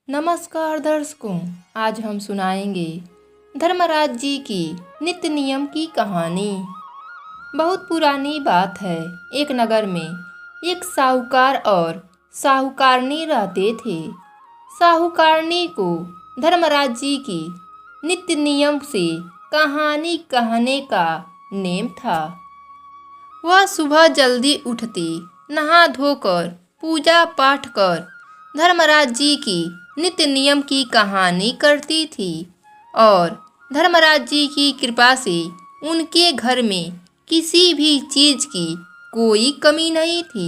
नमस्कार दर्शकों, आज हम सुनाएंगे धर्मराज जी की नित्य नियम की कहानी। बहुत पुरानी बात है। एक नगर में एक साहूकार और साहूकारनी रहते थे। साहूकारनी को धर्मराज जी की नित्य नियम से कहानी कहने का नेम था। वह सुबह जल्दी उठती, नहा धोकर पूजा पाठ कर धर्मराज जी की नित्य नियम की कहानी करती थी और धर्मराज जी की कृपा से उनके घर में किसी भी चीज की कोई कमी नहीं थी।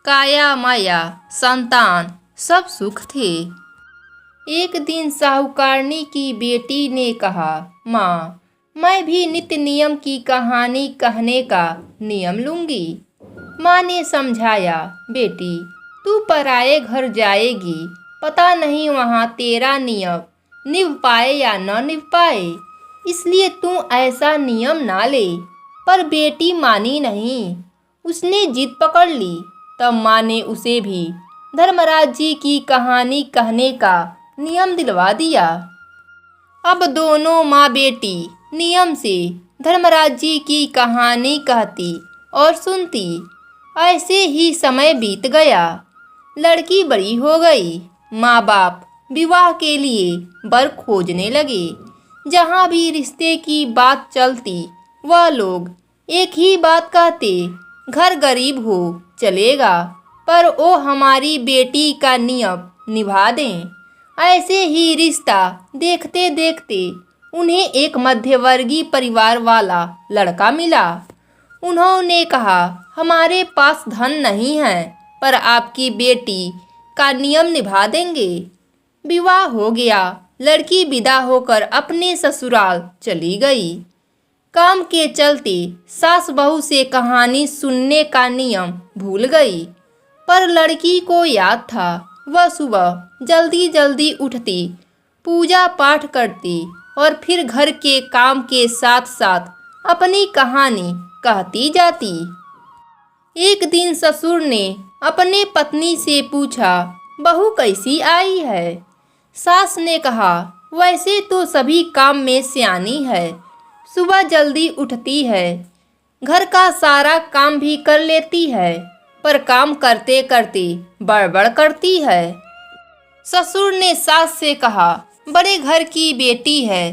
काया माया संतान सब सुख थे। एक दिन साहूकारनी की बेटी ने कहा, माँ, मैं भी नित्य नियम की कहानी कहने का नियम लूंगी। माँ ने समझाया, बेटी, तू पराये घर जाएगी, पता नहीं वहाँ तेरा नियम निभ पाए या न निभ पाए, इसलिए तू ऐसा नियम ना ले। पर बेटी मानी नहीं, उसने जिद पकड़ ली। तब माँ ने उसे भी धर्मराज जी की कहानी कहने का नियम दिलवा दिया। अब दोनों माँ बेटी नियम से धर्मराज जी की कहानी कहती और सुनती। ऐसे ही समय बीत गया। लड़की बड़ी हो गई। माँ बाप विवाह के लिए वर खोजने लगे। जहाँ भी रिश्ते की बात चलती, वह लोग एक ही बात कहते, घर गरीब हो चलेगा, पर वो हमारी बेटी का नियम निभा दें। ऐसे ही रिश्ता देखते देखते उन्हें एक मध्यवर्गीय परिवार वाला लड़का मिला। उन्होंने कहा, हमारे पास धन नहीं है, पर आपकी बेटी का नियम निभा देंगे। विवाह हो गया। लड़की विदा होकर अपने ससुराल चली गई। काम के चलते सास बहू से कहानी सुनने का नियम भूल गई, पर लड़की को याद था। वह सुबह जल्दी जल्दी उठती, पूजा पाठ करती और फिर घर के काम के साथ साथ अपनी कहानी कहती जाती। एक दिन ससुर ने अपने पत्नी से पूछा, बहू कैसी आई है? सास ने कहा, वैसे तो सभी काम में सियानी है, सुबह जल्दी उठती है, घर का सारा काम भी कर लेती है, पर काम करते करते बड़बड़ करती है। ससुर ने सास से कहा, बड़े घर की बेटी है,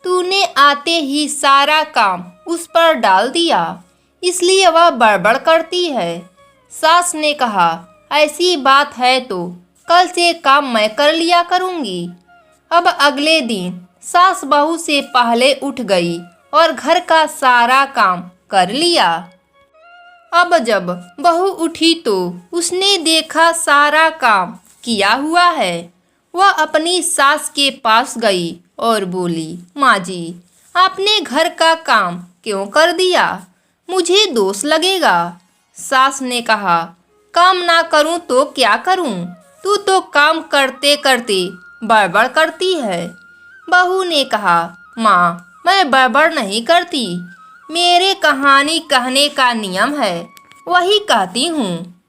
तूने आते ही सारा काम उस पर डाल दिया, इसलिए वह बड़बड़ करती है। सास ने कहा, ऐसी बात है तो कल से काम मैं कर लिया करूँगी। अब अगले दिन सास बहू से पहले उठ गई और घर का सारा काम कर लिया। अब जब बहू उठी तो उसने देखा सारा काम किया हुआ है। वह अपनी सास के पास गई और बोली, माँ जी, आपने घर का काम क्यों कर दिया? मुझे दोष लगेगा। सास ने कहा, काम ना करूं तो क्या करूं? तू तो काम करते करते बड़बड़ करती है। बहू ने कहा, माँ, मैं बड़बड़ नहीं करती, मेरे कहानी कहने का नियम है, वही कहती हूँ।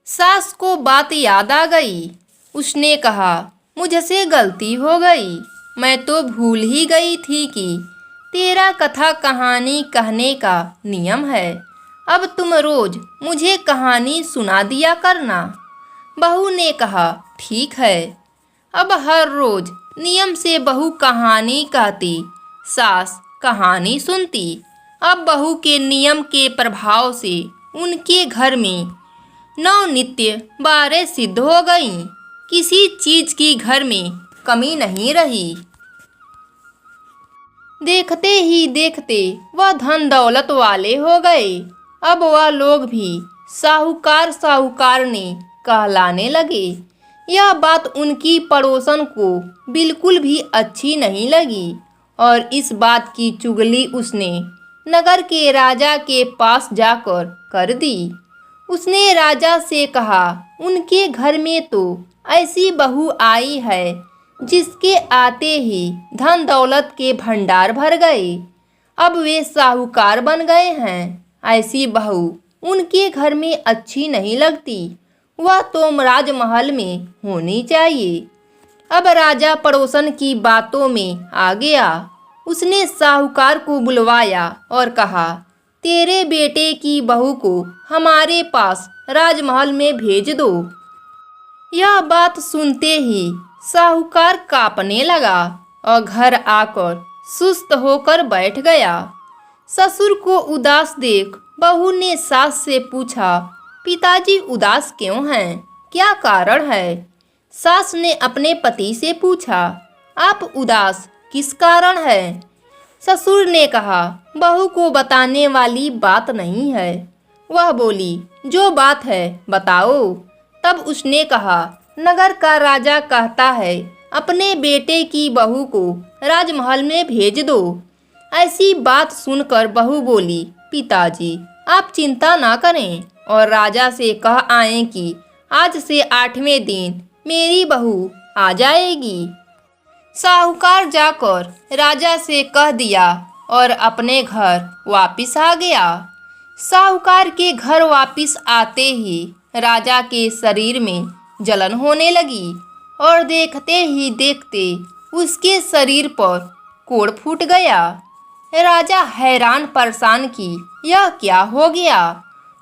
सास को बात याद आ गई। उसने कहा, मुझसे गलती हो गई, मैं तो भूल ही गई थी कि तेरा कथा कहानी कहने का नियम है। अब तुम रोज मुझे कहानी सुना दिया करना। बहू ने कहा, ठीक है। अब हर रोज नियम से बहू कहानी कहती, सास कहानी सुनती। अब बहू के नियम के प्रभाव से उनके घर में नवनित्य बारें सिद्ध हो गईं। किसी चीज की घर में कमी नहीं रही। देखते ही देखते वह धन दौलत वाले हो गए। अब वह लोग भी साहूकार साहूकारनी कहलाने लगे। यह बात उनकी पड़ोसन को बिल्कुल भी अच्छी नहीं लगी और इस बात की चुगली उसने नगर के राजा के पास जाकर कर दी। उसने राजा से कहा, उनके घर में तो ऐसी बहू आई है जिसके आते ही धन दौलत के भंडार भर गए। अब वे साहूकार बन गए हैं। ऐसी बहू उनके घर में अच्छी नहीं लगती, वह तो राजमहल में होनी चाहिए। अब राजा पड़ोसन की बातों में आ गया। उसने साहूकार को बुलवाया और कहा, तेरे बेटे की बहू को हमारे पास राजमहल में भेज दो। यह बात सुनते ही साहूकार कांपने लगा और घर आकर सुस्त होकर बैठ गया। ससुर को उदास देख बहू ने सास से पूछा, पिताजी उदास क्यों हैं? क्या कारण है? सास ने अपने पति से पूछा, आप उदास किस कारण है? ससुर ने कहा, बहू को बताने वाली बात नहीं है। वह बोली, जो बात है बताओ। तब उसने कहा, नगर का राजा कहता है अपने बेटे की बहू को राजमहल में भेज दो। ऐसी बात सुनकर बहू बोली, पिताजी आप चिंता ना करें और राजा से कह आएं कि आज से 8वें दिन मेरी बहू आ जाएगी। साहूकार जाकर राजा से कह दिया और अपने घर वापिस आ गया। साहूकार के घर वापिस आते ही राजा के शरीर में जलन होने लगी और देखते ही देखते उसके शरीर पर कोढ़ फूट गया। राजा हैरान परेशान कि यह क्या हो गया।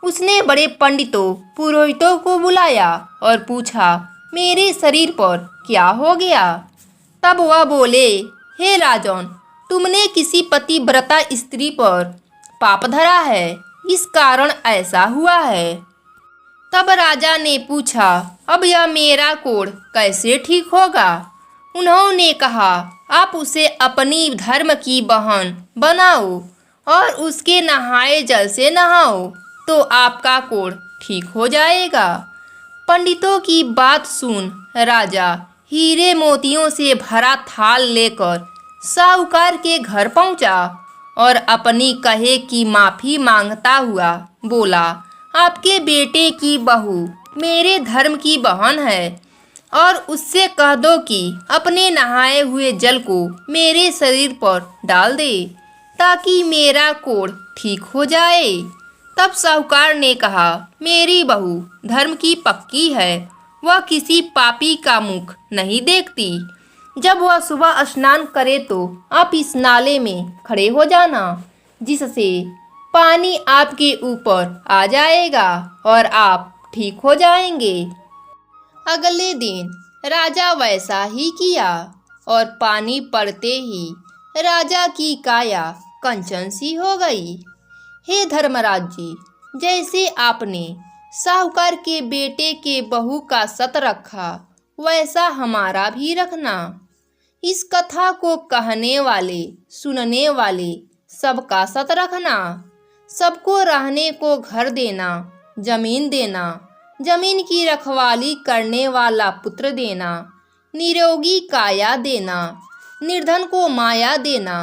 उसने बड़े पंडितों पुरोहितों को बुलाया और पूछा, मेरे शरीर पर क्या हो गया? तब वह बोले, हे राजन, तुमने किसी पतिव्रता स्त्री पर पाप धरा है, इस कारण ऐसा हुआ है। तब राजा ने पूछा, अब यह मेरा कोढ़ कैसे ठीक होगा? उन्होंने कहा, आप उसे अपनी धर्म की बहन बनाओ और उसके नहाए जल से नहाओ तो आपका कोढ़ ठीक हो जाएगा। पंडितों की बात सुन राजा हीरे मोतियों से भरा थाल लेकर साहूकार के घर पहुंचा और अपनी कहे की माफ़ी मांगता हुआ बोला, आपके बेटे की बहू मेरे धर्म की बहन है और उससे कह दो कि अपने नहाए हुए जल को मेरे शरीर पर डाल दे ताकि मेरा कोढ़ ठीक हो जाए। तब साहूकार ने कहा, मेरी बहू धर्म की पक्की है, वह किसी पापी का मुख नहीं देखती। जब वह सुबह स्नान करे तो आप इस नाले में खड़े हो जाना, जिससे पानी आपके ऊपर आ जाएगा और आप ठीक हो जाएंगे। अगले दिन राजा वैसा ही किया और पानी पड़ते ही राजा की काया कंचन सी हो गई। हे धर्मराज जी, जैसे आपने साहूकार के बेटे के बहू का सत रखा वैसा हमारा भी रखना। इस कथा को कहने वाले सुनने वाले सबका सत रखना। सबको रहने को घर देना, जमीन देना, जमीन की रखवाली करने वाला पुत्र देना, निरोगी काया देना, निर्धन को माया देना,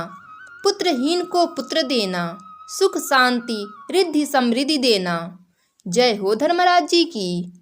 पुत्रहीन को पुत्र देना, सुख शांति रिद्धि समृद्धि देना। जय हो धर्मराज जी की।